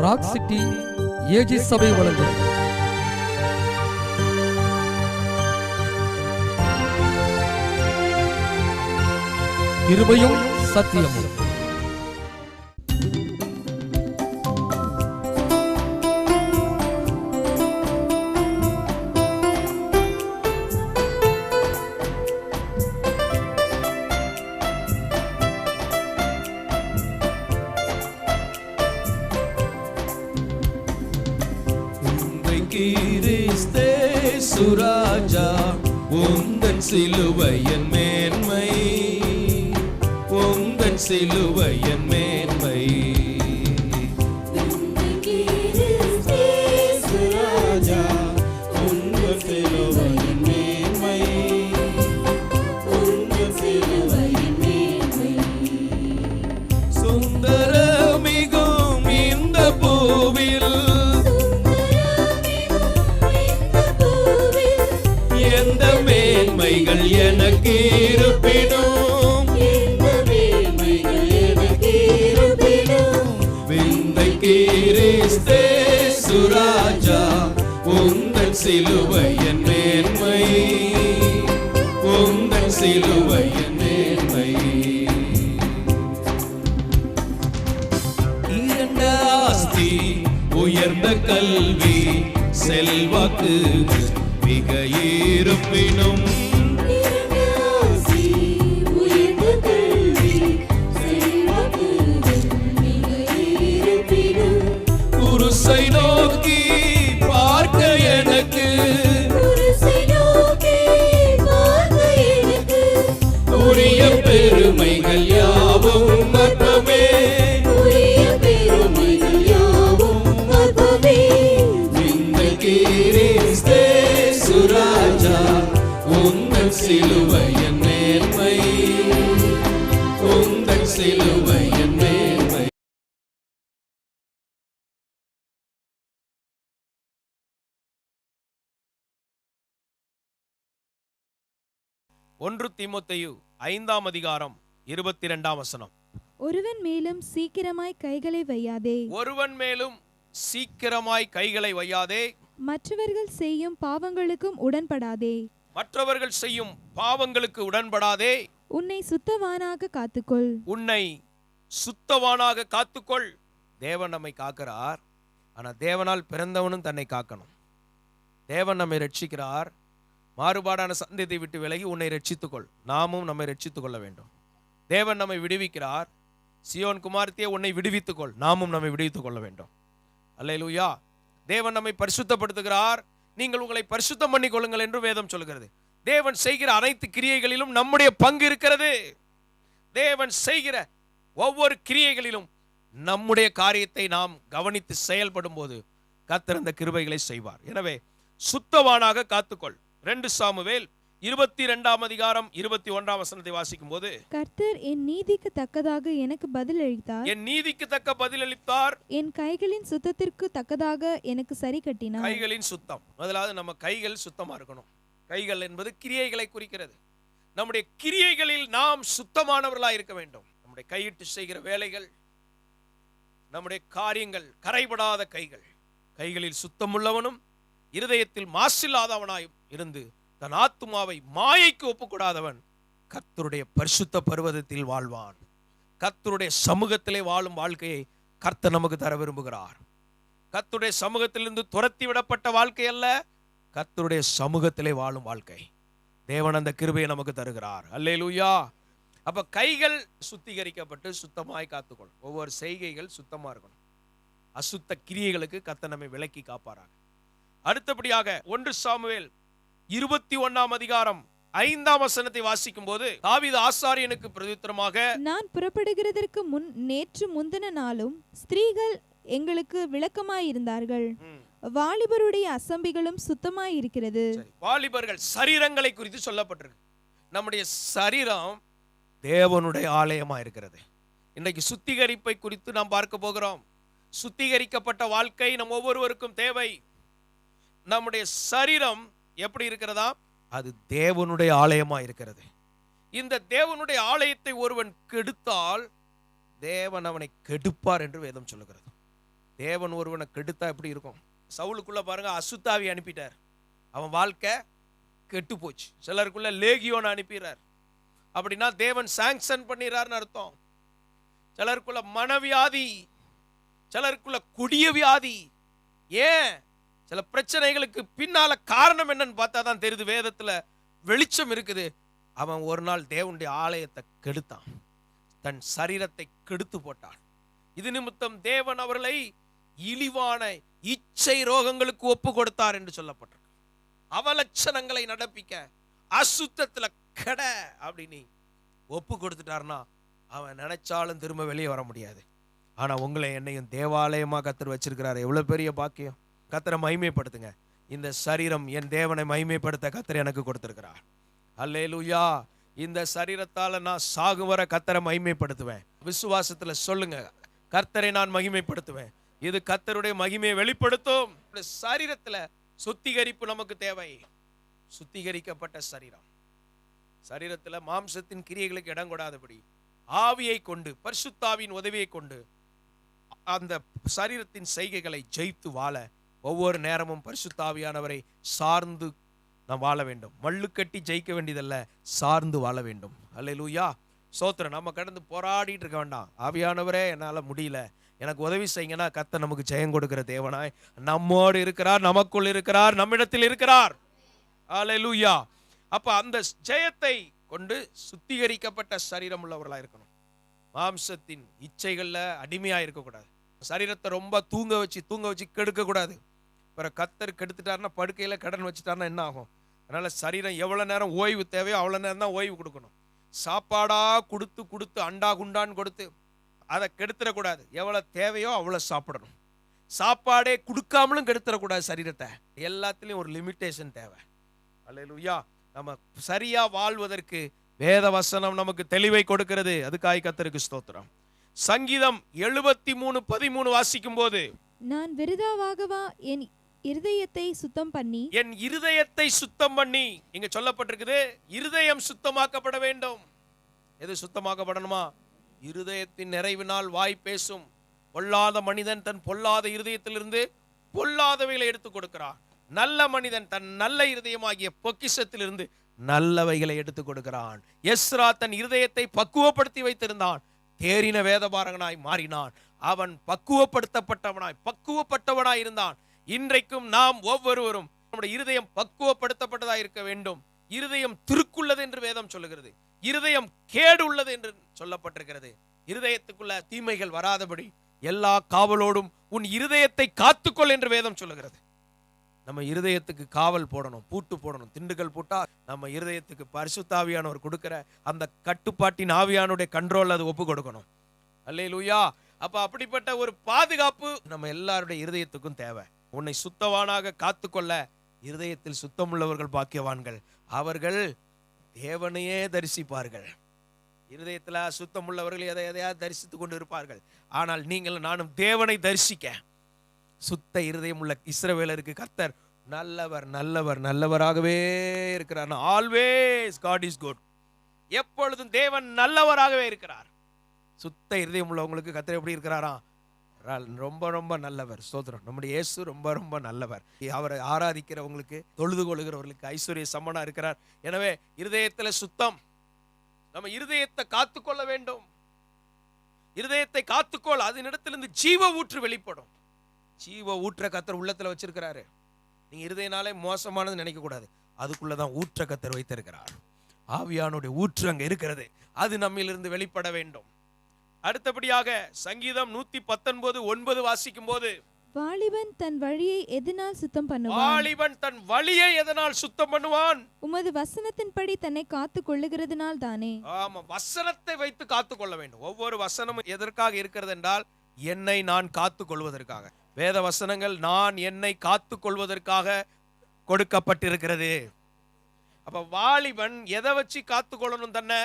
Rock city AG சபை வழங்கும் கிருபையும் சத்தியமும். சுராஜா உந்தன் சிலுவையின் மேன்மை, உந்தன் சிலுவையின் மேன்மை. சுராஜா உந்தன் சிலுவையின் மேன்மை, உந்தன் சிலுவையின் மேன்மை. சுந்தரமிகும் இந்த பூவில் எந்த மேன்மைகள் எனக்கு இருப்பினும், விந்தை கிறிஸ்தே சுராஜா உந்தன் சிலுவையின் மேன்மை, உந்தன் சிலுவையின் மேன்மை. இரண்ட ஆஸ்தி உயர்ந்த கல்வி செல்வாக்கு மிக இருப்பினும், குருசை நோக்கி பார்க்க எனக்கு உரிய பெருமைகள் யாவும் மர்மமே, சுராஜா உந்தன் சிலுவையின் மேன்மை, உந்தன் சிலுவையின் மேன்மை. ஒன்று தீமோத்தேயு 5ஆம் அதிகாரம் 22ஆம் வசனம். ஒருவன் மேலும் சீக்கிரமாய் கைகளை வையாதே, ஒருவன் மேலும் சீக்கிரமாய் கைகளை வையாதே, மற்றவர்கள் செய்யும் பாவங்களுக்கும் உடன்படாதே, மற்றவர்கள் செய்யும் பாவங்களுக்கு உடன்படாதே, உன்னை சுத்தவானாக காத்துக்கொள், உன்னை சுத்தவானாக காத்துக்கொள். தேவன் நம்மை காக்கிறார். ஆனா தேவனால் பிறந்தவனும் தன்னை காக்கணும். தேவன் நம்மை ரட்சிக்கிறார். மாறுபாடான சந்ததியை விட்டு விலகி உன்னை ரட்சித்துக்கொள். நாமும் நம்மை ரட்சித்துக் கொள்ள வேண்டும். தேவன் நம்மை விடுவிக்கிறார். சியோன் குமாரத்தியே உன்னை விடுவித்துக்கொள். நாமும் நம்மை விடுவித்துக் கொள்ள வேண்டும். அல்லேலூயா. தேவன் நம்மை பரிசுத்தப்படுத்துகிறார். நீங்கள் உங்களை பரிசுத்தம் பண்ணிக் கொள்ளுங்கள் என்று வேதம் சொல்கிறது. தேவன் செய்கிற அனைத்து கிரியைகளிலும் நம்முடைய பங்கு இருக்கிறது. தேவன் செய்கிற ஒவ்வொரு கிரியைகளிலும் நம்முடைய காரியத்தை நாம் கவனித்து செயல்படும் போது கர்த்தர் அந்த கிருபைகளை செய்வார். எனவே சுத்தவானாக காத்துக்கொள். 2 சாமுவேல் 22ஆம் அதிகாரம் 21ஆம் வசனத்தை வாசிக்கும் போது, கர்த்தர் என் நீதிக்கு தக்கதாக எனக்கு பதிலளித்தார், என் நீதிக்கு தக்க பதிலளித்தார், என் கைகளின் சுத்தத்திற்கு தக்கதாக எனக்கு சரி கட்டினார். கைகளின் சுத்தம். முதலாவது நம்ம கைகள் சுத்தமா இருக்கணும். கைகள் என்பது கிரியைகளை குறிக்கிறது. நம்முடைய கிரியைகளில் நாம் சுத்தமானவர்களாக இருக்க வேண்டும். நம்முடைய கையிட்டு செய்கிற வேலைகள், நம்முடைய காரியங்கள் கரைபடாத கைகள். கைகளில் சுத்தமுள்ளவனும் இருதயத்தில் மாசில்லாதவனாயும் இருந்து தன் ஆத்துமாவை மாயைக்கு ஒப்புக்கூடாதவன் கர்த்தருடைய பரிசுத்த பர்வதத்தில் வாழ்வான். கர்த்தருடைய சமூகத்திலே வாழும் வாழ்க்கையை கர்த்தர் நமக்கு தர விரும்புகிறார். கர்த்தருடைய சமூகத்திலிருந்து துரத்தி விடப்பட்ட வாழ்க்கை அல்ல, கர்த்தருடைய சமூகத்திலே வாழும் வாழ்க்கை. தேவன் அந்த கிருபையை நமக்கு தருகிறார். அல்லேலூயா. அப்ப கைகள் சுத்திகரிக்கப்பட்டு சுத்தமாய் காத்துக்கொள். ஒவ்வொரு செய்கைகள் சுத்தமா இருக்கணும். அசுத்த கிரியைகளுக்கு கர்த்தர் நம்மை விலக்கி காப்பாராக. அடுத்தபடியாக 1 சாமுவேல் 21ஆம் அதிகாரம் 5ஆம் வசனத்தை வாசிக்கும் போது, தாவீது ஆசாரியனுக்கு பிரதியுத்தரமாக, நான் புறப்படுகிறதற்கு முன் நேற்று முந்தின நாளும் ஸ்திரீகள் எங்களுக்கு விளக்கமாயிருந்தார்கள், வாலிபருடைய அசம்பிகளும் சுத்தமாய் இருக்கிறது. வாலிபர்கள் சரீரங்களை குறித்து சொல்லப்பட்டிருக்கு. நம்முடைய சரீரம் தேவனுடைய ஆலயமா இருக்கிறது. இன்றைக்கு சுத்திகரிப்பை குறித்து நாம் பார்க்க போகிறோம். சுத்திகரிக்கப்பட்ட வாழ்க்கை நம் ஒவ்வொருவருக்கும் தேவை. நம்முடைய சரீரம் எப்படி இருக்கிறதா? அது தேவனுடைய ஆலயமா இருக்கிறது. இந்த தேவனுடைய ஆலயத்தை ஒருவன் கெடுத்தால் தேவன் அவனை கெடுப்பார் என்று வேதம் சொல்லுகிறது. தேவன் ஒருவனை கெடுத்தா எப்படி இருக்கும்? சவுலுக்குள்ள பாருங்க, அசுத்தாவி அனுப்பிட்டார், அவன் வாழ்க்கை கெட்டு போச்சு. சிலருக்குள்ள லேகியோன் அனுப்பிறார், அப்படின்னா தேவன் சாங்ஷன் பண்ணிறாருன்னு அர்த்தம். சிலருக்குள்ள மனவியாதி, சிலருக்குள்ள கொடிய வியாதி. ஏன்? சில பிரச்சனைகளுக்கு பின்னால காரணம் என்னன்னு பார்த்தா தான் தெரியுது. வேதத்துல வெளிச்சம் இருக்குது. அவன் ஒரு நாள் தேவனுடைய ஆலயத்தை கெடுத்தான், தன் சரீரத்தை கெடுத்து போட்டான். இது நிமித்தம் தேவன் அவர்களை இழிவான இச்சை ரோகங்களுக்கு ஒப்பு கொடுத்தார் என்று சொல்லப்பட்டிருக்கு. அவலட்சணங்களை நடப்பிக்க, அசுத்தத்துல கெட அப்படின்னு ஒப்பு கொடுத்துட்டார்னா அவன் நினைச்சாலும் திரும்ப வெளியே வர முடியாது. ஆனா உங்களை என்னையும் தேவாலயமா கர்த்தர் வச்சிருக்கிறாரு. எவ்வளவு பெரிய பாக்கியம்! கர்த்தரை மகிமைப்படுத்துங்க. இந்த சரீரம் என் தேவனை மகிமைப்படுத்த கர்த்தர் எனக்கு கொடுத்திருக்கிறார். அல்லேலூயா. இந்த சரீரத்தால நான் சாகும் வரை கர்த்தரை மகிமைப்படுத்துவேன். விசுவாசத்துல சொல்லுங்க, கர்த்தரை நான் மகிமைப்படுத்துவேன். இது கர்த்தருடைய மகிமையை வெளிப்படுத்தும். சரீரத்துல சுத்திகரிப்பு நமக்கு தேவை. சுத்திகரிக்கப்பட்ட சரீரம், சரீரத்துல மாம்சத்தின் கிரியைகளுக்கு இடம் கொடாதபடி ஆவியை கொண்டு, பரிசுத்தாவின் உதவியை கொண்டு அந்த சரீரத்தின் செய்கைகளை ஜெயித்து வாழ ஒவ்வொரு நேரமும் பரிசுத்தாவியானவரை சார்ந்து நாம் வாழ வேண்டும். மல்லு கட்டி ஜெயிக்க வேண்டியதல்ல, சார்ந்து வாழ வேண்டும். அல்லேலூயா. சோத்திரம். நம்ம கடந்து போராடிட்டு இருக்க வேண்டாம். ஆவியானவரே என்னால முடியல, எனக்கு உதவி செய்யுங்கன்னா கர்த்தர் நமக்கு ஜெயம் கொடுக்கிற தேவனாய் நம்மோடு இருக்கிறார், நமக்குள் இருக்கிறார், நம்மிடத்தில் இருக்கிறார். அல்லேலூயா. அப்ப அந்த ஜெயத்தை கொண்டு சுத்திகரிக்கப்பட்ட சரீரம் உள்ளவர்களா இருக்கணும். மாம்சத்தின் இச்சைகள்ல அடிமையா இருக்கக்கூடாது. சரீரத்தை ரொம்ப தூங்க வச்சு கெடுக்க கூடாது. பிறகு கர்த்தர் கெடுத்துட்டாருன்னா, படுக்கையில கடன் வச்சுட்டாருன்னா என்ன ஆகும்? அதனால சரீரம் எவ்வளவு நேரம் ஓய்வு தேவையோ அவ்வளவு நேரம் தான் ஓய்வு கொடுக்கணும். சாப்பாடா கொடுத்து அண்டா குண்டான்னு கொடுத்து அதை கெடுத்துடக்கூடாது. எவ்வளவு தேவையோ அவ்வளவு சாப்பிடணும். சாப்பாடே கொடுக்காமலும் கெடுத்துடக்கூடாது சரீரத்தை. எல்லாத்துலயும் ஒரு லிமிட்டேஷன் தேவை. அல்லேலூயா. நம்ம சரியா வாழ்வதற்கு வேத வசனம் நமக்கு தெளிவை கொடுக்கிறது. அதுக்காய் கர்த்தருக்கு ஸ்தோத்திரம். சங்கீதம் 73:13 வாசிக்கும் போது, நான் விருதாவாகவா என் இருதயத்தை சுத்தம் பண்ணி, என் இருதயத்தை சுத்தம் பண்ணி, இங்க சொல்லப்பட்டிருக்குது இருதயம் சுத்தமாக்கப்பட வேண்டும். எது சுத்தமாக்கப்படணுமா? இருதயத்தின் நிறைவினால் வாய் பேசும். பொல்லாத மனிதன் தன் பொல்லாத இருதயத்திலிருந்து பொல்லாதவைகளை எடுத்து கொடுக்கிறான். நல்ல மனிதன் தன் நல்ல இருதயமாகிய பொக்கிஷத்திலிருந்து நல்லவைகளை எடுத்து கொடுக்கிறான். எஸ்ரா தன் இருதயத்தை பக்குவப்படுத்தி வைத்திருந்தான், தேறின வேதபாரகனாய் மாறினான். அவன் பக்குவப்பட்டவனாய் இருந்தான். இன்றைக்கும் நாம் ஒவ்வொருவரும் நம்முடைய இருதயம் பக்குவப்படுத்தப்பட்டதா இருக்க வேண்டும். இருதயம் திருக்குள்ளது என்று வேதம் சொல்லுகிறது. இருதயம் கேடு உள்ளது என்று சொல்லப்பட்டிருக்கிறது. இருதயத்துக்குள்ள தீமைகள் வராதபடி எல்லா காவலோடும் உன் இருதயத்தை காத்துக்கொள் என்று வேதம் சொல்லுகிறது. நம்ம இருதயத்துக்கு காவல் போடணும், பூட்டு போடணும். திண்டுகள் பூட்டா நம்ம இருதயத்துக்கு பரிசுத்தாவியானவர் கொடுக்கிற அந்த கட்டுப்பாட்டின் ஆவியானுடைய கண்ட்ரோல் அது ஒப்பு கொடுக்கணும். அல்லேலூயா. அப்ப அப்படிப்பட்ட ஒரு பாதுகாப்பு நம்ம எல்லாருடைய இருதயத்துக்கும் தேவை. உன்னை சுத்தவானாக காத்துக்கொள்ள இருதயத்தில் சுத்தமுள்ளவர்கள் பாக்கியவான்கள், அவர்கள் தேவனையே தரிசிப்பார்கள். இருதயத்துல சுத்தமுள்ளவர்கள் எதையாவது தரிசித்துக் கொண்டு இருப்பார்கள். ஆனால் நீங்கள் நானும் தேவனை தரிசிக்க சுத்த இருதயம் உள்ள இஸ்ரவேலருக்கு கர்த்தர் நல்லவராகவே இருக்கிறார். Always God is good. எப்பொழுதும் தேவன் நல்லவராகவே இருக்கிறார். சுத்த இருதயம் உள்ளவங்களுக்கு கர்த்தர் எப்படி இருக்கிறாரா? ரொம்ப ரொம்ப நல்லவர். ஸ்தோத்திரம். நம்முடைய இயேசு ரொம்ப ரொம்ப நல்லவர். அவரை ஆராதிக்கிறவங்களுக்கு, தொழுது கொள்கிறவர்களுக்கு ஐஸ்வர்ய சம்மனா இருக்கிறார். எனவே இருதயத்துல சுத்தம். நம்ம இருதயத்தை காத்துக்கொள்ள வேண்டும். இருதயத்தை காத்துக்கொள், அதனிடத்திலிருந்து ஜீவ ஊற்று வெளிப்படும். ஜீவ ஊற்ற கர்த்தர் உள்ளத்துல வச்சிருக்கிறாரு. நீங்க இருதயனாலே மோசமானது நினைக்க கூடாது. அதுக்குள்ளதான் ஊற்ற கர்த்தர் வைத்திருக்கிறார். ஆவியானுடைய ஊற்று அங்க இருக்கிறது. அது நம்மிலிருந்து வெளிப்பட வேண்டும். அடுத்தபடியாக சங்கீதம் 119:9 வாசிக்கும் போது, வாலிபன் தன் வழியை எதனால் சுத்தம் பண்ணுவான்? வாலிபன் தன் வழியை எதனால் சுத்தம் பண்ணுவான்? உமது வசனத்தின்படி தன்னை காத்து கொள்ளுகிறதுனால் தானே. ஆமா, வசனத்தை வைத்து காத்து கொள்ள வேண்டும். ஒவ்வொரு வசனமும் எதற்காக இருக்கிறது என்றால், என்னை நான் காத்து கொள்வதற்காக. வேத வசனங்கள் நான் என்னை காத்து கொள்வதற்காக கொடுக்கப்பட்டிருக்கிறது. அப்ப வாலிபன் எதை வச்சு காத்து கொள்ளணும்? தன்னை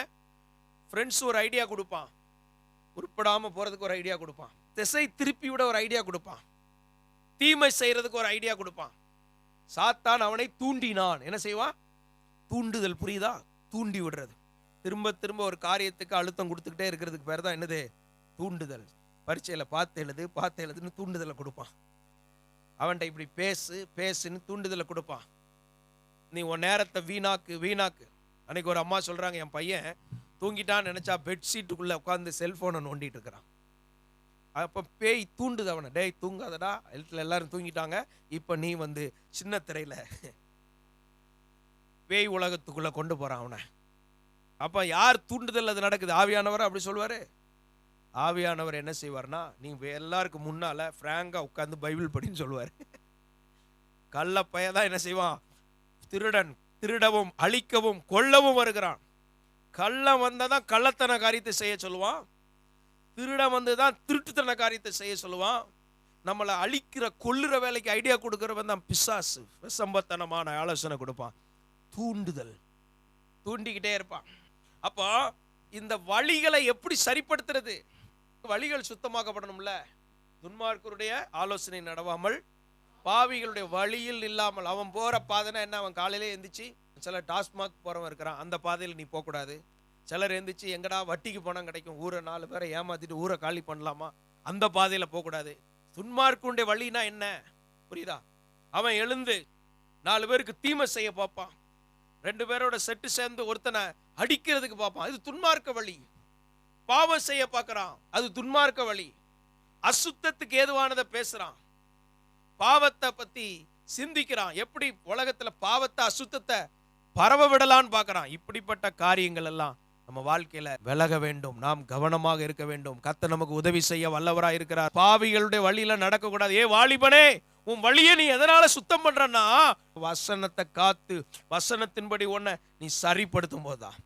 ஃப்ரெண்ட்ஸ் ஒரு ஐடியா கொடுப்பான், உருப்படாம போறதுக்கு ஒரு ஐடியா கொடுப்பான், திசை திருப்பி விட ஒரு ஐடியா கொடுப்பான், தீமை செய்யறதுக்கு ஒரு ஐடியா கொடுப்பான். சாத்தான் அவனை தூண்டினான். என்ன செய்வான்? தூண்டுதல். புரியுதா? தூண்டி விடுறது. திரும்ப திரும்ப ஒரு காரியத்துக்கு அழுத்தம் கொடுத்துக்கிட்டே இருக்கிறதுக்கு பேர் தான் என்னது? தூண்டுதல். பரீட்சையில் பார்த்து எழுதுன்னு தூண்டுதலை கொடுப்பான். அவன்கிட்ட இப்படி பேசுன்னு தூண்டுதலை கொடுப்பான். நீ உன் நேரத்தை வீணாக்கு. அன்னைக்கு ஒரு அம்மா சொல்கிறாங்க, என் பையன் தூங்கிட்டான்னு நினச்சா பெட்ஷீட்டுக்குள்ளே உட்காந்து செல்ஃபோனை நோண்டிட்டு இருக்கிறான். அப்போ பேய் தூண்டுது அவனை, டேய் தூங்காதடா, எல்லாரும் தூங்கிட்டாங்க, இப்போ நீ வந்து சின்ன திரையில் பேய் உலகத்துக்குள்ளே கொண்டு போகிறான் அவனை. அப்போ யார் தூண்டுதல் அது நடக்குது? ஆவியானவர் அப்படி சொல்லுவார். ஆவியானவர் என்ன செய்வார்னா, நீ எல்லாருக்கும் முன்னால் ஃப்ராங்காக உட்காந்து பைபிள் படின்னு சொல்லுவார். கள்ள பையதான் என்ன செய்வான்? திருடன் திருடவும் அழிக்கவும் கொல்லவும் வருகிறான். கள்ளம் வந்ததான் கள்ளத்தன காரியத்தை செய்ய சொல்லுவான். திருடன் வந்துதான் திருட்டுத்தன காரியத்தை செய்ய சொல்லுவான். நம்மளை அழிக்கிற கொல்லுற வேலைக்கு ஐடியா கொடுக்கிறவன் தான் பிசாசு. விசம்பத்தனமான ஆலோசனை கொடுப்பான். தூண்டுதல், தூண்டிக்கிட்டே இருப்பான். அப்போ இந்த வழிகளை எப்படி சரிப்படுத்துறது? வழிகள் சுத்தமாக்கப்படணும்ல. துன்மார்க்கருடைய ஆலோசனை நடவாமல், பாவிகளுடைய வழியில் இல்லாமல். அவன் போற பாதைனா என்ன? அவன் காலையிலே எந்திரிச்சு, சில டாஸ்மாக் போறவன் இருக்கிறான், அந்த பாதையில் நீ போகக்கூடாது. சிலர் எந்திரிச்சு, எங்கடா வட்டிக்கு பணம் கிடைக்கும், ஊரை 4 பேரை ஏமாத்திட்டு ஊரை காலி பண்ணலாமா, அந்த பாதையில போகக்கூடாது. துன்மார்க்கருடைய வழினா என்ன புரியுதா? அவன் எழுந்து 4 பேருக்கு தீமை செய்ய பார்ப்பான். 2 பேரோட செட்டு சேர்ந்து ஒருத்தனை அடிக்கிறதுக்கு பார்ப்பான். இது துன்மார்க்க வழி. பாவம் செய்ய பார்க்கறான், அது துன்மார்க்க வழி. அசுத்தத்துக்கு ஏதுவானதை பேசுறான், பாவத்தை பத்தி சிந்திக்கிறான், எப்படி உலகத்துல பாவத்தை அசுத்தத்தை பரவ விடலான்னு பார்க்கறான். இப்படிப்பட்ட காரியங்கள் எல்லாம் நம்ம வாழ்க்கையில விலக வேண்டும். நாம் கவனமாக இருக்க வேண்டும். கர்த்தர் நமக்கு உதவி செய்ய வல்லவராய் இருக்கிறார். பாவிகளுடைய வழியில நடக்க கூடாது. ஏ வாலிபனே, உன் வழியை நீ எதனால சுத்தம் பண்றன்னா, வசனத்தை காத்து வசனத்தின்படி உன்னை நீ சரிப்படுத்தும் போதுதான்.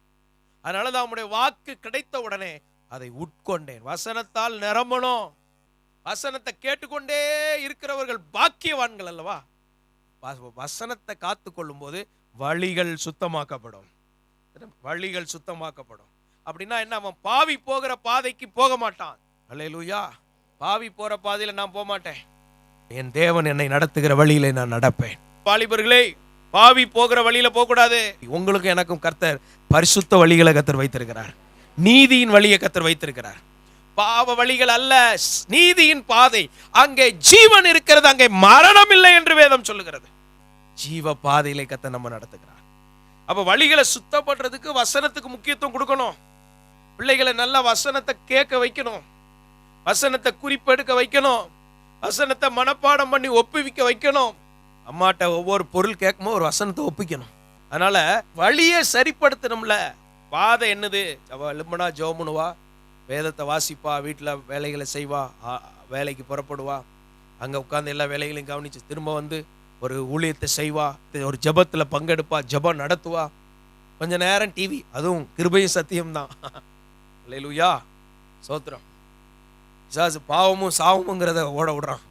அதனாலதான் உன்னுடைய வாக்கு கிடைத்த உடனே அதை உட்கொண்டேன். வசனத்தால் நிரம்பணும். வசனத்தை கேட்டுக்கொண்டே இருக்கிறவர்கள் பாக்கியவான்கள் அல்லவா? வசனத்தை காத்து கொள்ளும் போது வழிகள் சுத்தமாக்கப்படும். வழிகள் சுத்தமாக்கப்படும். அப்படின்னா என்ன? அவன் பாவி போகிற பாதைக்கு போக மாட்டான். அல்லேலூயா. பாவி போற பாதையில நான் போக மாட்டேன். என் தேவன் என்னை நடத்துகிற வழியில நான் நடப்பேன். வாலிபர்களே, பாவி போகிற வழியில போக கூடாது. உங்களுக்கு எனக்கும் கர்த்தர் பரிசுத்த வழிகளை கர்த்தர் வைத்திருக்கிறார். நீதியின் வழியை கர்த்தர் வைத்திருக்கிறார். பாவ வழிகள் அல்ல, நீதியின் பாதை. அங்கே ஜீவன் இருக்கிறது, அங்கே மரணம் இல்லை என்று வேதம் சொல்லுகிறது. ஜீவ பாதையிலே கர்த்தர் நம்ம நடத்துகிறார். அப்ப வழிகளை சுத்தம் பண்றதுக்கு வசனத்துக்கு முக்கியத்துவம் கொடுக்கணும். பிள்ளைகளை நல்ல வசனத்தை கேட்க வைக்கணும், வசனத்தை குறிப்பெடுக்க வைக்கணும், வசனத்தை மனப்பாடம் பண்ணி ஒப்புவிக்க வைக்கணும். அம்மாட்ட ஒவ்வொரு பொருள் கேட்கும்போது ஒரு வசனத்தை ஒப்பிக்கணும். அதனால வழியை சரிப்படுத்தணும்ல. பாதை என்னது? அவ எழும்புனா ஜோமுனுவா, வேதத்தை வாசிப்பா, வீட்டில் வேலைகளை செய்வா, வேலைக்கு புறப்படுவா, அங்கே உட்காந்து எல்லா வேலைகளையும் கவனிச்சு திரும்ப வந்து ஒரு ஊழியத்தை செய்வா, ஒரு ஜபத்தில் பங்கெடுப்பா, ஜபம் நடத்துவா, கொஞ்ச நேரம் டிவி, அதுவும் கிருபையும் சத்தியம்தான். அல்லேலூயா, சோத்திரம். பிசாசு பாவமும் சாவமுங்கிறத ஓட விடுறான்,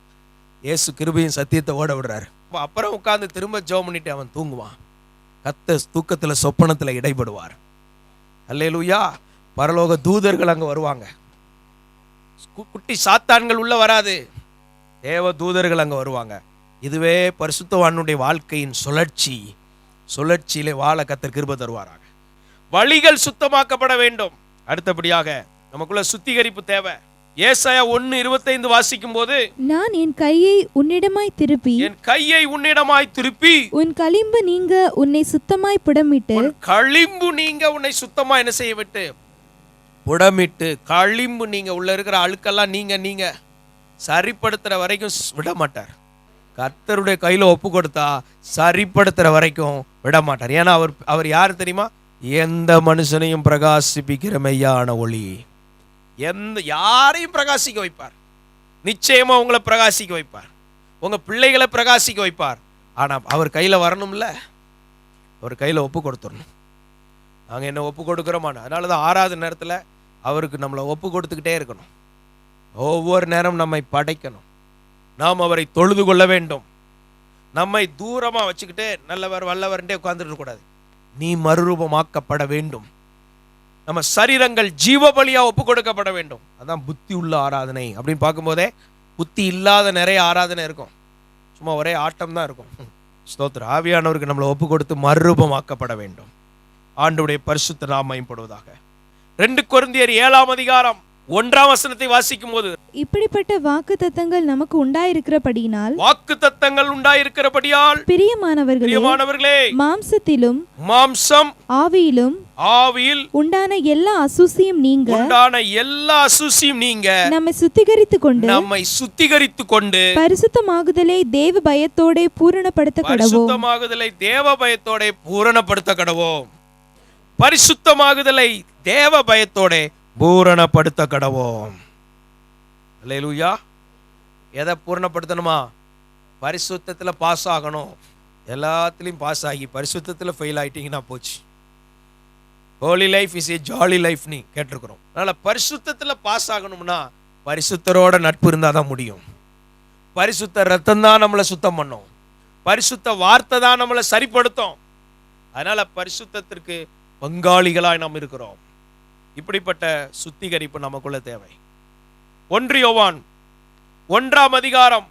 இயேசு கிருபையும் சத்தியத்தை ஓட விடுறாரு. அப்புறம் உட்காந்து திரும்ப ஜெபம் பண்ணிட்டு அவன் தூங்குவான். கர்த்தர் தூக்கத்துல சொப்பனத்துல இடைபடுவார். அல்லேலூயா. பரலோக தூதர்கள் அங்க வருவாங்க. குட்டி சாத்தான்கள் உள்ள வராது, தேவ தூதர்கள் அங்க வருவாங்க. இதுவே பரிசுத்தவானுடைய வாழ்க்கையின் சுழற்சியிலே வாழ கர்த்தர் கிருபை தருவாராக. வழிகள் சுத்தமாக்கப்பட வேண்டும். அடுத்தபடியாக நமக்குள்ள சுத்திகரிப்பு தேவை. ஏசாயா 1:25 வாசிக்கும் போது, நான் என் கையை உன்னிடமாய் திருப்பி உன் களிம்பு நீங்க உன்னை சுத்தமாய் புடமிட்டு, களிம்பு நீங்க உன்னை சுத்தமா என்ன செய்ய விட்டு புடமிட்டு, களிம்பு நீங்க உள்ள இருக்கிற அழுக்கெல்லாம் நீங்க சரிப்படுத்துற வரைக்கும் விட மாட்டார். கர்த்தருடைய கையில ஒப்பு கொடுத்தா சரிப்படுத்துற வரைக்கும் விட மாட்டார். ஏன்னா அவர் யாரு தெரியுமா? எந்த மனுஷனையும் பிரகாசிப்பிக்கிற மெய்யான ஒளி. யாரையும் பிரகாசிக்க வைப்பார். நிச்சயமா உங்களை பிரகாசிக்க வைப்பார், உங்க பிள்ளைகளை பிரகாசிக்க வைப்பார். ஆனா அவர் கையில வரணும்ல, அவர் கையில ஒப்பு கொடுத்துடணும். நாங்க என்ன ஒப்பு கொடுக்கிறோமான, அதனாலதான் 6வது நேரத்துல அவருக்கு நம்மளை ஒப்பு கொடுத்துக்கிட்டே இருக்கணும். ஒவ்வொரு நேரம் நம்மை படைக்கணும், நாம் அவரை தொழுது கொள்ள வேண்டும். நம்மை தூரமா வச்சுக்கிட்டு நல்லவர் வல்லவர்ன்றே உட்கார்ந்துட்டு கூடாது. நீ மறுரூபமாக்கப்பட வேண்டும். நம்ம சரீரங்கள் ஜீவ பலியா ஒப்பு கொடுக்கப்பட வேண்டும். அதான் புத்தி உள்ள ஆராதனை. அப்படின்னு பார்க்கும்போதே புத்தி இல்லாத நிறைய ஆராதனை இருக்கும், சும்மா ஒரே ஆட்டம் தான் இருக்கும். ஸ்தோத்திரம். ஆவியானவருக்கு நம்மளை ஒப்பு கொடுத்து மறுரூபமாக்கப்பட வேண்டும். ஆண்டவருடைய பரிசுத்த நாமம் மகிமைப்படுவதாக. 2 கொரிந்தியர் 7-ம் அதிகாரம் 1ஆம் வசனத்தை வாசிக்கும் போது, இப்படிப்பட்ட வாக்குத்தத்தங்கள் நமக்கு உண்டாயிருக்கிறபடியினால் வாக்குத்தத்தங்கள் உண்டாயிருக்கிறபடியால் பிரியமானவர்களே, மாம்சத்திலும் மாம்சம் ஆவியிலும் உண்டான எல்லா அசூசியும் நீங்க நம்மை சுத்திகரித்துக் கொண்டு பரிசுத்தமாகுதலை தேவ பயத்தோட பூரணப்படுத்த கடவோம். பரிசுத்தமாகுதலை தேவ பயத்தோட பூரணப்படுத்த கடவோம். அல்லேலூயா. எதை பூரணப்படுத்தணுமா? பரிசுத்தத்தில் பாஸ் ஆகணும். எல்லாத்துலேயும் பாஸ் ஆகி பரிசுத்தத்தில் ஃபெயில் ஆகிட்டீங்கன்னா போச்சு. Holi life is a jolly life நீ கேட்டிருக்கிறோம். அதனால் பரிசுத்தத்தில் பாஸ் ஆகணும்னா பரிசுத்தரோட நட்பு இருந்தால் தான் முடியும். பரிசுத்த ரத்தம் தான் நம்மளை சுத்தம் பண்ணும். பரிசுத்த வார்த்தை தான் நம்மளை சரிப்படுத்தும். அதனால் பரிசுத்தத்திற்கு பங்காளிகளாய் நாம் இருக்கிறோம். இப்படிப்பட்ட சுத்திகரிப்பு நமக்குள்ள தேவை. 1 யோவான் 1ஆம் அதிகாரம்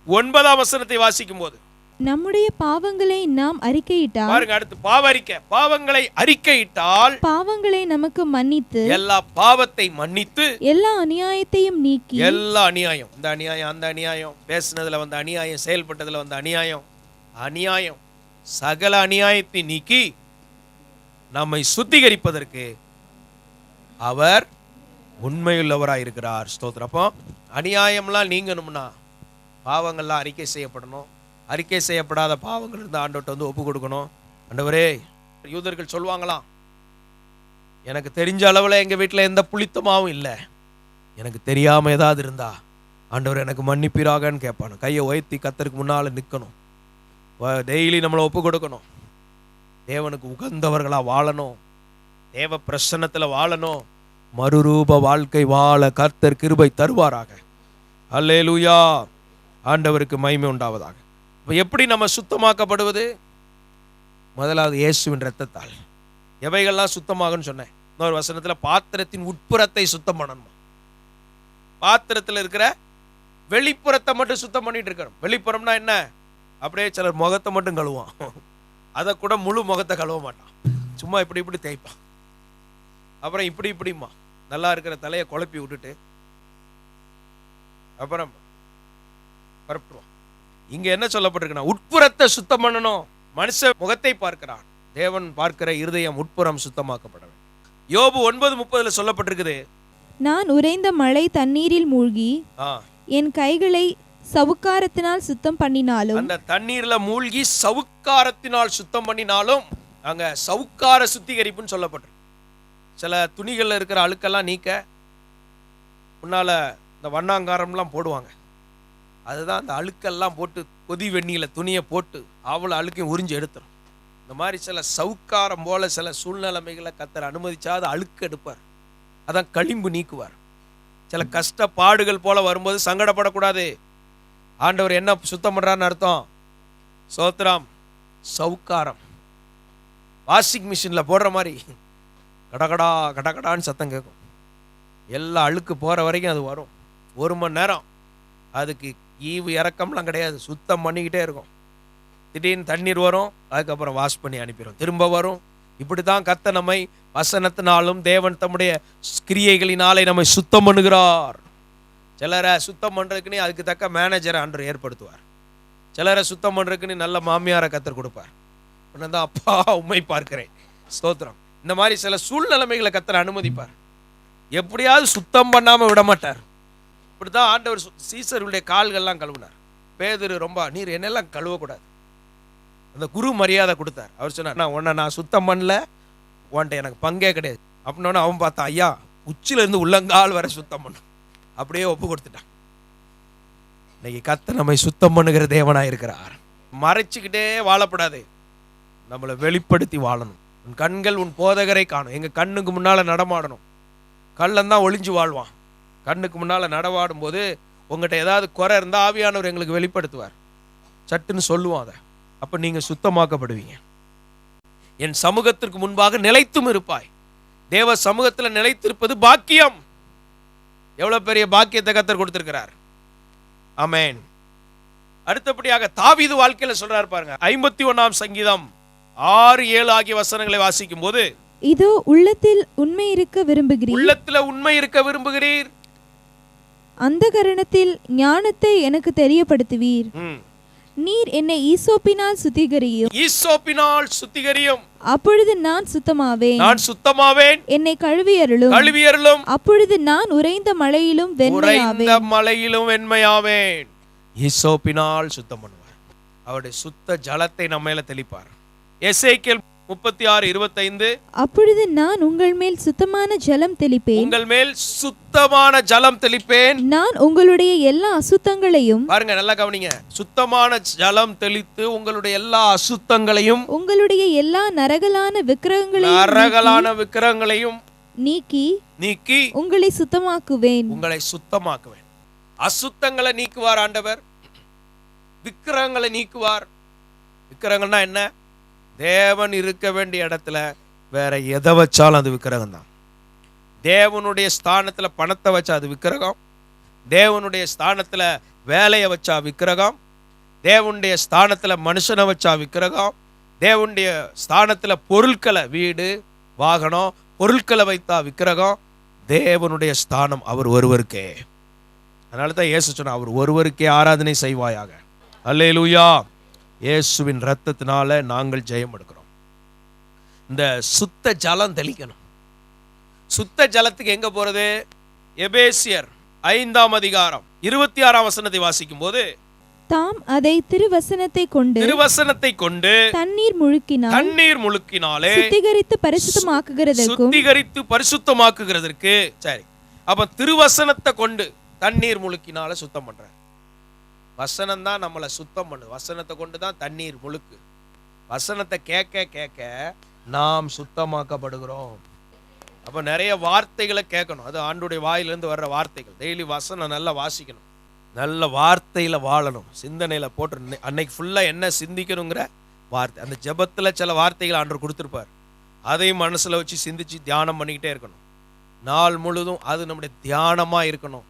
9ஆம் வசனத்தை வாசிக்கும் போது, நம்முடைய பாவங்களை நாம் அறிக்கையிட்டால், பாருங்க, அடுத்து பாவங்களை அறிக்கையிட்டால் பாவங்களை நமக்கு மன்னித்து, எல்லா பாவத்தை மன்னித்து, எல்லா அநியாயத்தையும் நீக்கி, எல்லா அநியாயம், இந்த அநியாயம் அந்த அநியாயம், பேசினதுல வந்த அநியாயம், செயல்பட்டதுல வந்த அநியாயம் சகல அநியாயத்தை நீக்கி நம்மை சுத்திகரிப்பதற்கு அவர் உண்மையுள்ளவராயிருக்கிறார். ஸ்தோத்திரம். அப்போ அநியாயம்லாம் நீங்கணும்னா பாவங்கள்லாம் அறிக்கை செய்யப்படணும். அறிக்கை செய்யப்படாத பாவங்கள் இருந்து ஆண்டவர்கிட்ட வந்து ஒப்பு கொடுக்கணும். ஆண்டவரே, யூதர்கள் சொல்லுவாங்களாம், எனக்கு தெரிஞ்ச அளவில் எங்கள் வீட்டில் எந்த புளித்தமாவும் இல்லை, எனக்கு தெரியாமல் ஏதாவது இருந்தா ஆண்டவர் எனக்கு மன்னிப்பீராகன்னு கேட்பானு. கையை உயர்த்தி கர்த்தருக்கு முன்னால் நிற்கணும். டெய்லி நம்மளை ஒப்பு கொடுக்கணும். தேவனுக்கு உகந்தவர்களாக வாழணும். தேவ பிரசன்னத்தில் வாழணும். மறுரூப வாழ்க்கை வாழ கர்த்தர் கிருபை தருவாராக. அல்லேலூயா. ஆண்டவருக்கு மகிமை உண்டாவதாக. இப்போ எப்படி நம்ம சுத்தமாக்கப்படுவது? முதலாவது இயேசுவின் இரத்தத்தால். எவைகள்லாம் சுத்தமாகுன்னு சொன்னேன். இன்னொரு வசனத்தில் பாத்திரத்தின் உட்புறத்தை சுத்தம் பண்ணணும். பாத்திரத்தில் இருக்கிற வெளிப்புறத்தை மட்டும் சுத்தம் பண்ணிட்டு இருக்கிறோம். வெளிப்புறம்னா என்ன? அப்படியே சிலர் முகத்தை மட்டும் கழுவான், அதை கூட முழு முகத்தை கழுவ மாட்டான். சும்மா இப்படி இப்படி தேய்ப்பான். அப்புறம் இப்படிமா நல்லா இருக்கிற தலையை குழப்பி விட்டுட்டு அப்புறம் பரப்புவான். இங்க என்ன சொல்லப்பட்டிருக்குன்னா, உட்புறத்தை சுத்தம் பண்ணணும். மனுஷ முகத்தை பார்க்கிறான், தேவன் பார்க்கிற இருதயம் உட்புறம் சுத்தமாக்கப்பட வேண்டும். யோபு 9:30 சொல்லப்பட்டிருக்குது, நான் உறைந்த மழை தண்ணீரில் மூழ்கி என் கைகளை சவுக்காரத்தினால் சுத்தம் பண்ணினாலும், அந்த தண்ணீர்ல மூழ்கி சவுக்காரத்தினால் சுத்தம் பண்ணினாலும், அங்க சவுக்கார சுத்திகரிப்புன்னு சொல்லப்பட்டிருக்கு. சில துணிகள்ல இருக்கிற அழுக்கெல்லாம் நீக்க முன்னால இந்த வண்ணாங்காரம்லாம் போடுவாங்க. அதுதான் அந்த அழுக்கெல்லாம் போட்டு கொதி வெந்நில துணியை போட்டு அவ்வளோ அழுக்கையும் உறிஞ்சி எடுத்துரும். இந்த மாதிரி சில சவுக்காரம் போல சில சூழ்நிலைமைகளை கர்த்தர் அனுமதிச்சாது அழுக்கு எடுப்பார். அதான் களிம்பு நீக்குவார். சில கஷ்டப்பாடுகள் போல வரும்போது சங்கடப்படக்கூடாது. ஆண்டவர் என்ன சுத்தம் பண்றாருன்னு அர்த்தம்? சோத்ராம். சவுக்காரம் வாஷிங் மிஷின்ல போடுற மாதிரி கடகடா கடகடான்னு சத்தம் கேட்கும். எல்லா அழுக்கு போற வரைக்கும் அது வரும். 1 மணி நேரம் அதுக்கு ஈவு இறக்கம்லாம் கிடையாது, சுத்தம் பண்ணிக்கிட்டே இருக்கும். திடீர்னு தண்ணீர் வரும், அதுக்கப்புறம் வாஷ் பண்ணி அனுப்பிடும், திரும்ப வரும். இப்படி தான் கர்த்தர் நம்மை வசனத்தினாலும் தேவன் தம்முடைய கிரியைகளினாலே நம்மை சுத்தம் பண்ணுகிறார். சிலரை சுத்தம் பண்ணுறதுக்குன்னு அதுக்கு தக்க மேனேஜரை ஆண்டவர் ஏற்படுத்துவார். சிலரை சுத்தம் பண்ணுறதுக்குன்னு நல்ல மாமியாரை கர்த்தர் கொடுப்பார். தான் அப்பா உண்மை பார்க்கிறேன், ஸ்தோத்திரம். இந்த மாதிரி சில சூழ்நிலைமைகளை கர்த்தர் அனுமதிப்பார். எப்படியாவது சுத்தம் பண்ணாமல் விட மாட்டார். இப்படிதான் ஆண்டவர் சீசருடைய கால்கள்லாம் கழுவினார். பேதுரு ரொம்ப, நீர் என்னெல்லாம் கழுவக்கூடாது, அந்த குரு மரியாதை கொடுத்தார். அவர் சொன்னார், நான் சுத்தம் பண்ணல, உன்ட்ட எனக்கு பங்கே கிடையாது அப்படின்னோன்னு அவன் பார்த்தான், ஐயா உச்சிலேருந்து உள்ளங்கால் வர சுத்தம் பண்ண, அப்படியே ஒப்பு கொடுத்துட்டான். இன்னைக்கு கர்த்தர் நம்மை சுத்தம் பண்ணுகிற தேவனா இருக்கிறார். மறைச்சிக்கிட்டே வாழப்படாது, நம்மளை வெளிப்படுத்தி வாழணும். உன் கண்கள் உன் போதகரை காணும். எங்க கண்ணுக்கு முன்னால நடமாடணும். கள்ளந்தான் ஒளிஞ்சு வாழ்வான். கண்ணுக்கு முன்னால நடவாடும் போது உங்கள்கிட்ட ஏதாவது குறை இருந்தால் ஆவியானவர் எங்களுக்கு வெளிப்படுத்துவார். சட்டுன்னு சொல்லுவோம் அதை. அப்போ நீங்கள் சுத்தமாக்கப்படுவீங்க. என் சமூகத்திற்கு முன்பாக நிலைத்தும் இருப்பாய். தேவ சமூகத்தில் நிலைத்திருப்பது பாக்கியம். எவ்வளோ பெரிய பாக்கியத்தை கர்த்தர் கொடுத்திருக்கிறார். ஆமென். அடுத்தபடியாக தாவீது வாழ்க்கையில் சொல்றாரு பாருங்க. 51ஆம் சங்கீதம் 6, 7 ஆகிய வசனங்களை வாசிக்கும் போது, இதோ உள்ளத்தில் உண்மை இருக்க விரும்புகிறீர். உள்ளத்துல உண்மை இருக்க விரும்புகிறீர். அந்த கரணத்தில் ஞானத்தை எனக்கு தெரியப்படுத்துவீர். நீர் என்னை ஈசோப்பினால் சுத்திகரியும். ஈசோப்பினால் சுத்திகரியும். அப்பொழுது நான் சுத்தமாவேன். நான் சுத்தமாவேன். என்னை கழுவியருளும். கழுவியருளும். அப்பொழுது நான் உறைந்த மலையிலும் வெண்மையாவேன். உறைந்த மலையிலும் வெண்மையாவேன். ஈசோப்பினால் சுத்தம் பண்ணுவார். அவருடைய சுத்த ஜலத்தை நம்ம மேல தெளிப்பார். எசேக்கியேல் 36:25. அப்பொழுது நான் உங்கள் மேல் சுத்தமான ஜலம் தெளிப்பேன். உங்கள் மேல் சுத்தமான ஜலம் தெளிப்பேன். நான் உங்களுடைய எல்லா அசுத்தங்களையும், பாருங்க நல்லா கவனிங்க, சுத்தமான ஜலம் தெளித்து உங்களுடைய எல்லா அசுத்தங்களையும், உங்களுடைய எல்லா நரகலான விக்கிரகங்களையும் நீக்கி உங்களை சுத்தமாக்குவேன். உங்களை சுத்தமாக்குவேன். அசுத்தங்களை நீக்குவார் ஆண்டவர். விக்கிரகங்களை நீக்குவார். விக்கிரகம்னா என்ன? தேவன் இருக்க வேண்டிய இடத்துல வேற எதை வச்சாலும் அது விக்கிரகம் தான். தேவனுடைய ஸ்தானத்துல பணத்தை வச்சா அது விக்கிரகம். தேவனுடைய ஸ்தானத்துல வேலையை வச்சா விக்கிரகம். தேவனுடைய ஸ்தானத்துல மனுஷனை வச்சா விக்கிரகம். தேவனுடைய ஸ்தானத்துல பொருட்களை, வீடு வாகனம் பொருட்களை வைத்தா விக்கிரகம். தேவனுடைய ஸ்தானம் அவர் ஒருவருக்கே. அதனால தான் இயேசு சொன்னார், அவர் ஒருவருக்கே ஆராதனை செய்வாயாக. அல்லேலூயா. இயேசுவின் இரத்தத்தினால நாங்கள் ஜெயம் எடுக்கிறோம். இந்த சுத்த ஜலம் தெளிக்கணும். சுத்த ஜலத்துக்கு எங்க போறது? எபேசியர் 5:26 வாசிக்கும் போது, தாம் அதை திருவசனத்தை கொண்டு தண்ணீர் முழுக்கினாலே சுத்திகரித்து பரிசுத்தமாக்குகிறதற்கு. சரி, அப்ப திருவசனத்தை கொண்டு தண்ணீர் முழுக்கினால சுத்தம் பண்ற. வசனம் தான் நம்மளை சுத்தம் பண்ணு. வசனத்தை கொண்டு தான் தண்ணீர் முழுக்கு. வசனத்தை கேட்க கேட்க நாம் சுத்தமாக்கப்படுகிறோம். அப்போ நிறைய வார்த்தைகளை கேட்கணும். அது ஆண்டுடைய வாயிலிருந்து வர்ற வார்த்தைகள். டெய்லி வசனம் நல்லா வாசிக்கணும். நல்ல வார்த்தையில் வாழணும். சிந்தனையில் போட்டு அன்னைக்கு ஃபுல்லாக என்ன சிந்திக்கணுங்கிற வார்த்தை. அந்த ஜெபத்தில் சில வார்த்தைகள் ஆண்டவர் கொடுத்துருப்பார். அதையும் மனசில் வச்சு சிந்திச்சு தியானம் பண்ணிக்கிட்டே இருக்கணும். நாள் முழுதும் அது நம்முடைய தியானமாக இருக்கணும்.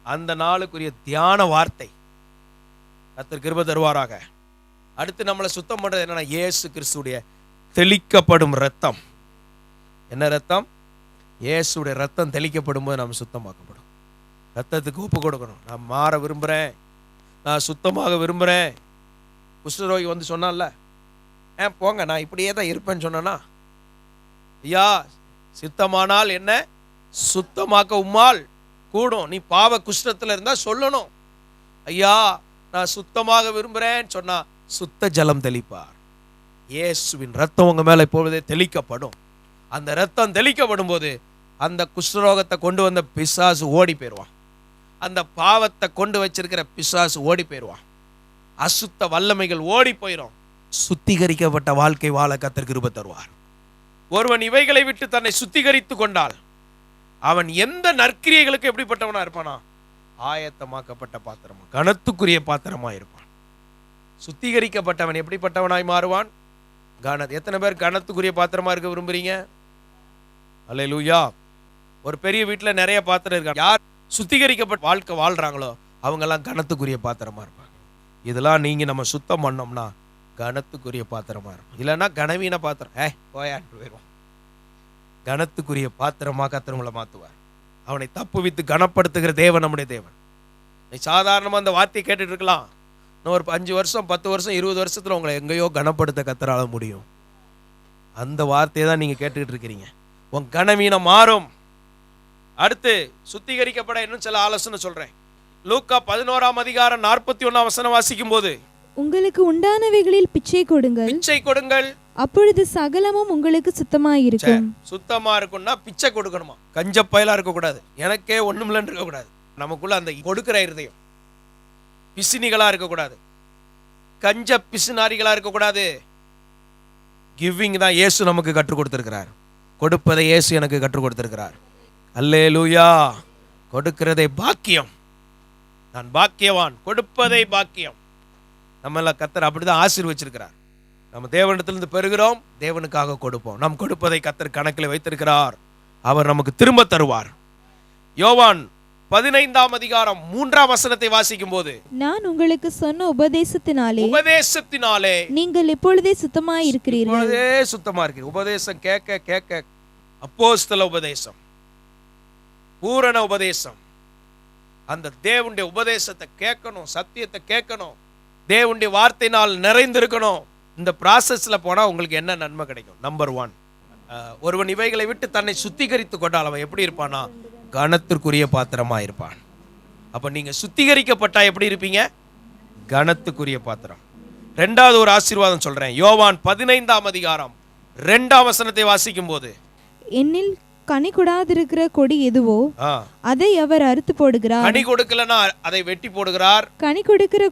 அந்த நாளுக்குரிய தியான வார்த்தை கர்த்தர் கிருபை தருவாராக. அடுத்து நம்மளை சுத்தம் பண்றது என்னன்னா, இயேசு கிறிஸ்துடைய தெளிக்கப்படும் ரத்தம். என்ன ரத்தம்? இயேசுடைய ரத்தம் தெளிக்கப்படும் போது நாம் சுத்தமாக்கப்படும். ரத்தத்துக்கு ஒப்பு கொடுக்கணும். நான் மாற விரும்புகிறேன், நான் சுத்தமாக விரும்புகிறேன். குஷ்டரோகி வந்து சொன்னான்ல, போங்க நான் இப்படியே தான் இருப்பேன்னு சொன்னா, ஐயா சித்தமானால் என்ன சுத்தமாக்க உம்மால் கூடும். நீ பாவ குஷ்டத்தில் இருந்தால் சொல்லணும், ஐயா நான் சுத்தமாக விரும்புகிறேன்னு சொன்னா சுத்த ஜலம் தெளிப்பார். இயேசுவின் ரத்தம் உங்க மேல இப்பொழுதே தெளிக்கப்படும். அந்த ரத்தம் தெளிக்கப்படும் போது அந்த குஷ்டரோகத்தை கொண்டு வந்த பிசாசு ஓடி போயிடுவான். அந்த பாவத்தை கொண்டு வச்சிருக்கிற பிசாசு ஓடி போயிடுவான். அசுத்த வல்லமைகள் ஓடி போயிடும். சுத்திகரிக்கப்பட்ட வாழ்க்கை வாழ கர்த்தர் கிருபை தருவார். ஒருவன் இவைகளை விட்டு தன்னை சுத்திகரித்து கொண்டால் அவன் எந்த நற்கிரியைகளுக்கு எப்படிப்பட்டவனா இருப்பானா? ஆயத்தமாக்கப்பட்ட பாத்திரமா, கனத்துக்குரிய பாத்திரமா இருப்பான். சுத்திகரிக்கப்பட்டவன் எப்படிப்பட்டவனாய் மாறுவான்? எத்தனை பேர் கனத்துக்குரிய பாத்திரமா இருக்க விரும்புறீங்க? அல்லேலூயா. ஒரு பெரிய வீட்டில் நிறைய பாத்திரம் இருக்காங்க. யார் சுத்திகரிக்கப்பட்ட வாழ்க்கை வாழ்றாங்களோ அவங்கெல்லாம் கனத்துக்குரிய பாத்திரமா இருப்பாங்க. இதெல்லாம் நீங்க நம்ம சுத்தம் பண்ணோம்னா கனத்துக்குரிய பாத்திரமா இருக்கும். இல்லைன்னா கனவீன பாத்திரம் போயான்னு போயிடுவோம். கனத்துக்குரிய பாத்திரமா கர்த்தர் மாத்துவார். அவனை தப்புவித்து கனப்படுத்துகிற தேவன் நம்முடைய தேவன். நீ சாதாரணமாக அந்த வார்த்தையை கேட்டுட்டு இருக்கலாம். இன்னும் ஒரு 5 வருஷம் 10 வருஷம் 20 வருஷத்துல உங்களை எங்கேயோ கனப்படுத்த கர்த்தரால முடியும். அந்த வார்த்தையை தான் நீங்க கேட்டுக்கிட்டு இருக்கிறீங்க. உன் கனவீனம் மாறும். அடுத்து சுத்திகரிக்கப்பட இன்னும் சில ஆலோசனை சொல்றேன். லூக்கா 11:41 வாசிக்கும் போது, உங்களுக்கு உண்டானவைகளில் பிச்சை கொடுங்கள், அப்பொழுது சகலமும் உங்களுக்கு சுத்தமாயிருக்கும். சுத்தமா இருக்கும்னா பிச்சை கொடுக்கணுமா? கஞ்ச பயலா இருக்கக்கூடாது. எனக்கே ஒண்ணுமில்லன்னு இருக்கக்கூடாது. நமக்குள்ள அந்த கொடுக்கிற இருதயம். பிசினிகளா இருக்கக்கூடாது. கஞ்ச பிசுநாரிகளா இருக்கக்கூடாது. கிவிங் தான் இயேசு நமக்கு கற்றுக் கொடுத்திருக்கிறார். கொடுப்பதை இயேசு எனக்கு கற்றுக் கொடுத்திருக்கிறார். அல்லேலூயா. கொடுக்கிறதை பாக்கியம். நான் பாக்கியவான், கொடுப்பதை பாக்கியம். நம்மள கர்த்தர் அப்படிதான் ஆசீர்வச்சிருக்கிறார். நம்ம தேவனிடத்திலிருந்து பெறுகிறோம், தேவனுக்காக கொடுப்போம். நாம் கொடுப்பதை கர்த்தர் கணக்கில் வைத்திருக்கிறார். அவர் நமக்கு திரும்ப தருவார். யோவான் 15ஆம் அதிகாரம் 3ஆம் வசனத்தை வாசிக்கும் போது, நான் உங்களுக்கு சொன்ன உபதேசத்தினாலே நீங்கள் இப்பொழுதே சுத்தமாய் இருக்கிறீர்கள். இப்பொழுதே சுத்தமா இருக்கு. உபதேசம் கேட்க கேட்க, அப்போஸ்தல உபதேசம், பூரண உபதேசம், அந்த தேவனுடைய உபதேசத்தை கேட்கணும், சத்தியத்தை கேட்கணும், தேவனுடைய வார்த்தையினால் நிறைந்திருக்கணும். இந்த ப்ராசஸ்ல போனா உங்களுக்கு என்ன நன்மை கிடைக்கும்? நம்பர் 1, ஒருவன் இவைகளை விட்டு தன்னை சுத்திகரித்து கொண்டால் அவன் எப்படி இருப்பானா? கனத்திற்குரிய பாத்திரமா இருப்பான். அப்ப நீங்க சுத்திகரிக்கப்பட்டா எப்படி இருப்பீங்க? கனத்துக்குரிய பாத்திரம். 2வது ஒரு ஆசீர்வாதம் சொல்றேன். யோவான் 15ஆம் அதிகாரம் 2ஆம் வசனத்தை வாசிக்கும் போது, என்னில் கனி கொடாதிருக்கிற கொடி எதுவோ அதை அவர் அறுத்து போடுகிறார். கனி கொடுக்கலனா அதை வெட்டி போடுகிறார். கனி கொடுக்கிற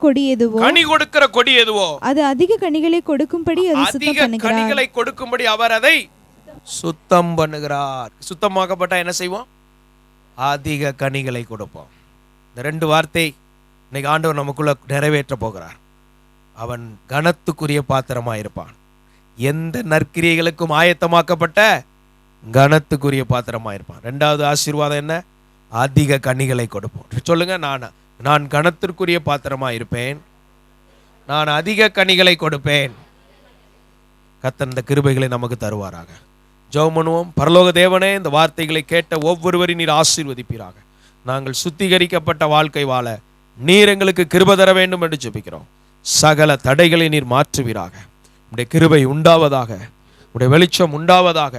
கொடி எதுவோ அது அதிக கனிகளை கொடுக்கும்படி கனிகளை கொடுக்கும்படி அவர் அதை சுத்தம் பண்ணுகிறார். சுத்தமாக்கப்பட்டா என்ன செய்வோம்? அதிக கனிகளை கொடுப்போம். இந்த 2 வார்த்தை இன்னைக்கு ஆண்டவர் நமக்குள்ள நிறைவேற்ற போகிறார். அவன் கனத்துக்குரிய பாத்திரமா இருப்பான். எந்த நற்கிரியைகளுக்கும் ஆயத்தமாக்கப்பட்ட கனத்துக்குரிய பாத்திரமா இருப்பான். 2வது ஆசீர்வாதம் என்ன? அதிக கனிகளை கொடுப்போம். சொல்லுங்க, நான் கனத்திற்குரிய பாத்திரமா இருப்பேன், நான் அதிக கனிகளை கொடுப்பேன். கர்த்தர் இந்த கிருபைகளை நமக்கு தருவாராக. ஜெபம் பண்ணுவோம். பரலோக தேவனே, இந்த வார்த்தைகளை கேட்ட ஒவ்வொருவரையும் நீர் ஆசீர்வதிப்பீராக. நாங்கள் சுத்திகரிக்கப்பட்ட வாழ்க்கை வாழ நீர் எங்களுக்கு கிருபை தர வேண்டும் என்று ஜெபிக்கிறோம். சகல தடைகளை நீர் மாற்றுவீராக. உடைய கிருபை உண்டாவதாக, உடைய வெளிச்சம் உண்டாவதாக,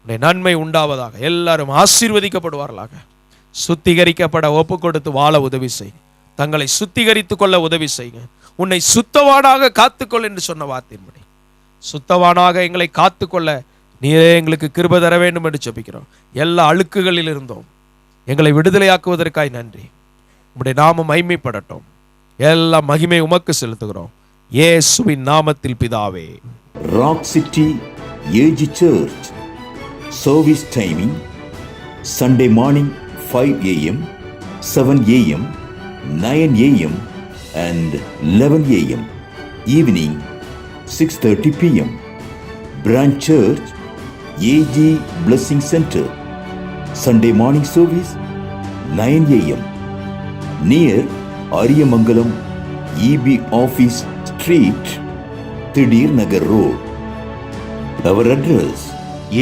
உடைய நன்மை உண்டாவதாக. எல்லாரும் ஆசீர்வதிக்கப்படுவார்களாக. சுத்திகரிக்கப்பட ஒப்பு கொடுத்து வாழ உதவி செய். தங்களை சுத்திகரித்து கொள்ள உதவி செய்யுங்க. உன்னை சுத்தவானாக காத்துக்கொள் என்று சொன்ன வார்த்தையின்படி சுத்தவானாக எங்களை காத்துக்கொள்ள நீரே எங்களுக்கு கிருபை தர வேண்டும் என்று ஜெபிக்கிறோம். எல்லா அழுக்குகளில் இருந்தோம் எங்களை விடுதலையாக்குவதற்காய் நன்றி. உம்முடைய நாமம் மகிமைப்படட்டும். எல்லா மகிமை உமக்கு செலுத்துகிறோம் இயேசுவின் நாமத்தில் பிதாவே. Rock city AG church service timing Sunday morning 5 a.m., 7 a.m., 9 a.m. and 11 a.m. Evening 6:30 p.m. Branch Church AG Blessing Center. Sunday morning service 9 a.m. near Ariyamangalam EB Office Street, Thidir Nagar Road. Our address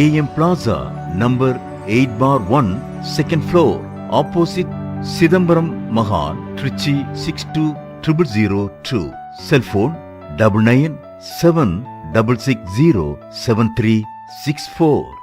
AM Plaza, number 8/1, second floor, opposite Sidambaram Mahan, Trichy 620002. Cell phone 99 7 660 7364.